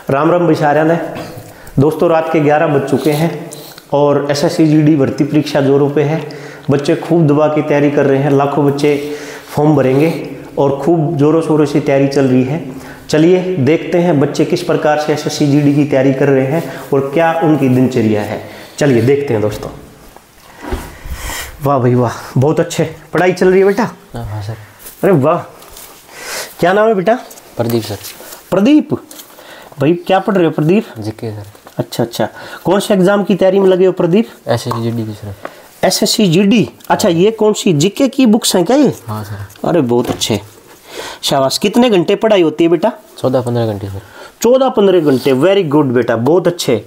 राम राम बिचारा ने दोस्तों, रात के 11 बज चुके हैं और एसएससी जीडी भर्ती परीक्षा जोरों पे है। बच्चे खूब दबा की तैयारी कर रहे हैं, लाखों बच्चे फॉर्म भरेंगे और खूब जोरों शोरों से तैयारी चल रही है। चलिए देखते हैं बच्चे किस प्रकार से एसएससी जीडी की तैयारी कर रहे हैं और क्या उनकी दिनचर्या है। चलिए देखते हैं दोस्तों। वाह भाई वाह, बहुत अच्छे पढ़ाई चल रही है बेटा। हाँ सर। अरे वाह, क्या नाम है बेटा? प्रदीप सर। प्रदीप भाई, क्या पढ़ रहे हो प्रदीप? GK sir. अच्छा अच्छा, कौन से एग्जाम की तैयारी में लगे हो प्रदीप? एसएससी जीडी की सर। एसएससी जीडी, अच्छा ये कौन सी जीके की बुक्स हैं क्या ये? हाँ सर। अरे बहुत अच्छे, शाबाश। कितने घंटे पढ़ाई होती है बेटा? 14-15 घंटे सर। 14-15 घंटे, वेरी गुड बेटा, बहुत अच्छे।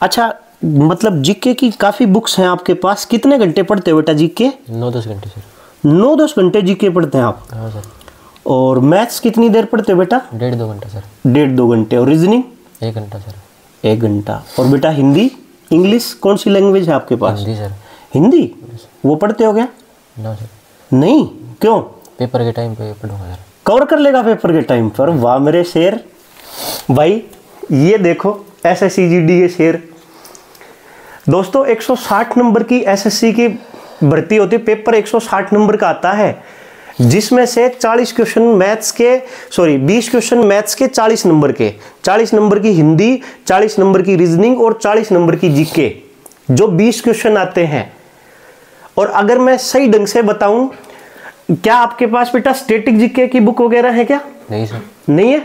अच्छा मतलब जीके की काफ़ी बुक्स हैं आपके पास, कितने घंटे पढ़ते हो बेटा जीके? 9-10 घंटे सर। 9-10 घंटे जीके पढ़ते हैं आप? हाँ सर। और मैथ्स कितनी देर पढ़ते हो बेटा? 1.5-2 घंटा सर। 1.5-2 घंटे। और रीजनिंग? 1 घंटा सर। 1 घंटा। और बेटा हिंदी इंग्लिश कौन सी लैंग्वेज है आपके पास? हिंदी सर। हिंदी वो पढ़ते हो क्या? ना सर। नहीं, क्यों? पेपर के टाइम पे पढ़ूंगा सर। कवर कर लेगा पेपर के टाइम पर? वाह मेरे शेर भाई, ये देखो एसएससी जीडी के शेर। दोस्तों 160 नंबर की एसएससी की भर्ती होती है, पेपर 160 नंबर का आता है, जिसमें से 40 क्वेश्चन मैथ्स के, 20 क्वेश्चन मैथ्स के, 40 नंबर के, 40 नंबर की हिंदी, 40 नंबर की रीजनिंग और 40 नंबर की जीके, जो 20 क्वेश्चन आते हैं। और अगर मैं सही ढंग से बताऊं, क्या आपके पास बेटा स्टैटिक जीके की बुक वगैरह है क्या? नहीं सर। नहीं है?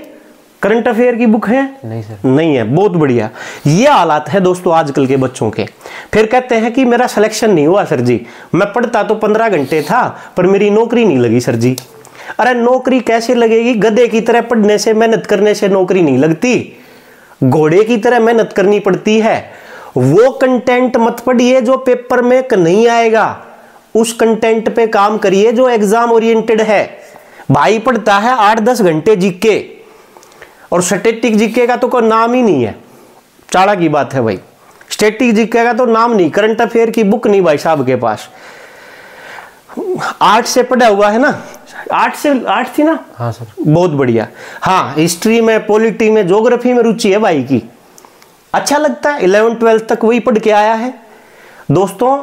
करंट अफेयर की बुक है? नहीं सर। नहीं है, बहुत बढ़िया। ये हालात है दोस्तों आजकल के बच्चों के। फिर कहते हैं कि मेरा सिलेक्शन नहीं हुआ सर जी, मैं पढ़ता तो 15 घंटे था पर मेरी नौकरी नहीं लगी सर जी। अरे नौकरी कैसे लगेगी? गधे की तरह पढ़ने से, मेहनत करने से नौकरी नहीं लगती, घोड़े की तरह मेहनत करनी पड़ती है। वो कंटेंट मत पढ़िए जो पेपर में नहीं आएगा, उस कंटेंट पे काम करिए जो एग्जाम ओरिएंटेड है। भाई पढ़ता है 8-10 घंटे जीके और स्टैटिक जीके का तो कोई नाम ही नहीं है। चाड़ा की बात है भाई, स्टैटिक जीके का तो नाम नहीं, करंट अफेयर की बुक नहीं भाई साहब के पास। 8 से पढ़ा हुआ है ना? 8 थी ना? हाँ सर। बहुत बढ़िया। हाँ, हिस्ट्री में, पॉलिटी में, ज्योग्राफी में रुचि है भाई की, अच्छा लगता है। 11-12 तक वही पढ़ के आया है। दोस्तों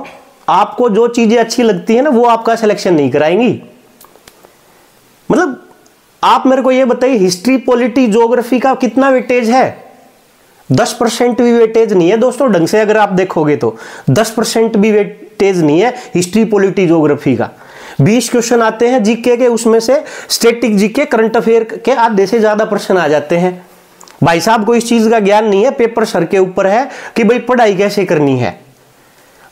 आपको जो चीजें अच्छी लगती है ना, वो आपका सिलेक्शन नहीं कराएंगी। मतलब आप मेरे को ये बताइए, हिस्ट्री, पॉलिटी, ज्योग्राफी का कितना वेटेज है? 10% भी वेटेज नहीं है दोस्तों। ढंग से अगर आप देखोगे तो 10% भी वेटेज नहीं है हिस्ट्री, पॉलिटी, ज्योग्राफी का। 20 क्वेश्चन आते हैं जीके के, उसमें से स्टैटिक जीके, करंट अफेयर के आधे से ज्यादा प्रश्न आ जाते हैं। भाई साहब को इस चीज का ज्ञान नहीं है, पेपर सर के ऊपर है कि भाई पढ़ाई कैसे करनी है।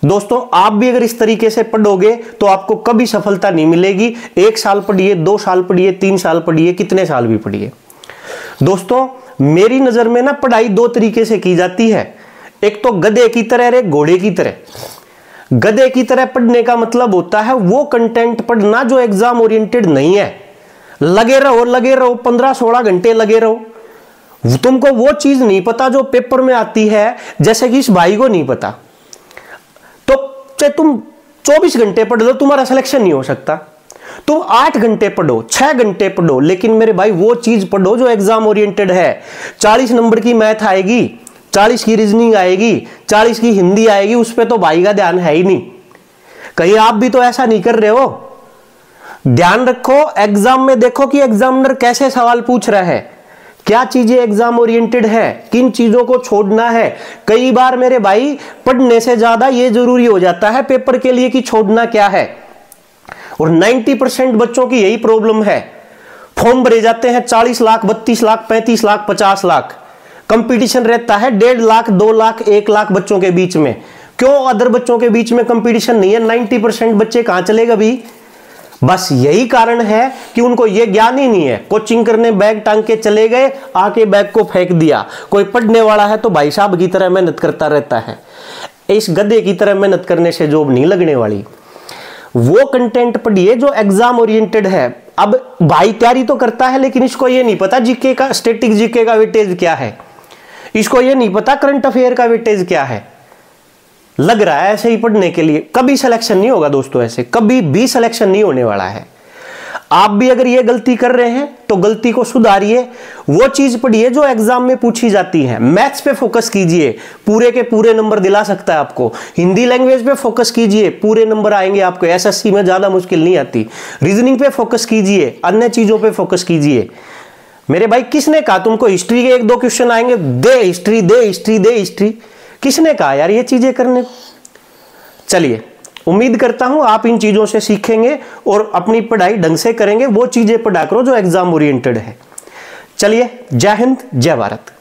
दोस्तों आप भी अगर इस तरीके से पढ़ोगे तो आपको कभी सफलता नहीं मिलेगी। 1 साल पढ़िए, 2 साल पढ़िए, 3 साल पढ़िए, कितने साल भी पढ़िए। दोस्तों मेरी नजर में ना पढ़ाई 2 तरीके से की जाती है। एक तो गधे की तरह और एक घोड़े की तरह। गधे की तरह पढ़ने का मतलब होता है वो कंटेंट पढ़ना जो एग्जाम ओरिएंटेड नहीं है। लगे रहो 15-16 घंटे लगे रहो। तुमको वो चीज नहीं पता जो पेपर में आती है, जैसे कि इस भाई को नहीं पता। तो चाहे तुम 24 घंटे पढ़ लो, तुम्हारा सिलेक्शन नहीं हो सकता। तुम 8 घंटे पढ़ो, 6 घंटे पढ़ो, लेकिन मेरे भाई वो चीज पढ़ो जो एग्जाम ओरिएंटेड है। 40 नंबर की मैथ आएगी, 40 की रीजनिंग आएगी, 40 की हिंदी आएगी, उस पर तो भाई का ध्यान है ही नहीं। कहीं आप भी तो ऐसा नहीं कर रहे हो? ध्यान रखो, एग्जाम में देखो कि एग्जामिनर कैसे सवाल पूछ रहा है, क्या चीजें एग्जाम ओरिएंटेड है, किन चीजों को छोड़ना है। कई बार मेरे भाई पढ़ने से ज्यादा ये जरूरी हो जाता है पेपर के लिए कि छोड़ना क्या है। और 90% बच्चों की यही प्रॉब्लम है। फॉर्म भरे जाते हैं 40 लाख, 32 लाख, 35 लाख, 50 लाख। कंपटीशन रहता है 1.5 लाख, 2 लाख, 1 लाख बच्चों के बीच में। क्यों अदर बच्चों के बीच में कंपटीशन नहीं है? 90% बच्चे कहां चले गए? बस यही कारण है कि उनको यह ज्ञान ही नहीं है। कोचिंग करने बैग टांग के चले गए, आके बैग को फेंक दिया। कोई पढ़ने वाला है तो भाई साहब की तरह मेहनत करता रहता है। इस गधे की तरह मेहनत करने से जॉब नहीं लगने वाली। वो कंटेंट पढ़िए जो एग्जाम ओरिएंटेड है। अब भाई तैयारी तो करता है, लेकिन इसको ये नहीं पता जीके का, स्टैटिक जीके का वेटेज क्या है, इसको ये नहीं पता करंट अफेयर का वेटेज क्या है। लग रहा है ऐसे ही पढ़ने के लिए, कभी सिलेक्शन नहीं होगा दोस्तों। ऐसे कभी भी सिलेक्शन नहीं होने वाला है। आप भी अगर ये गलती कर रहे हैं तो गलती को सुधारिए, वो चीज पढ़िए जो एग्जाम में पूछी जाती है। मैथ्स पे फोकस कीजिए, पूरे के पूरे नंबर दिला सकता है आपको। हिंदी लैंग्वेज पे फोकस कीजिए, पूरे नंबर आएंगे आपको, एसएससी में ज्यादा मुश्किल नहीं आती। रीजनिंग पे फोकस कीजिए, अन्य चीजों पे फोकस कीजिए। मेरे भाई किसने कहा तुमको हिस्ट्री के 1-2 क्वेश्चन आएंगे, दे हिस्ट्री दे हिस्ट्री दे हिस्ट्री, किसने कहा यार ये चीजें करने? चलिए, उम्मीद करता हूं आप इन चीजों से सीखेंगे और अपनी पढ़ाई ढंग से करेंगे, वो चीजें पढ़ा करो जो एग्जाम ओरिएंटेड है। चलिए, जय हिंद, जय भारत।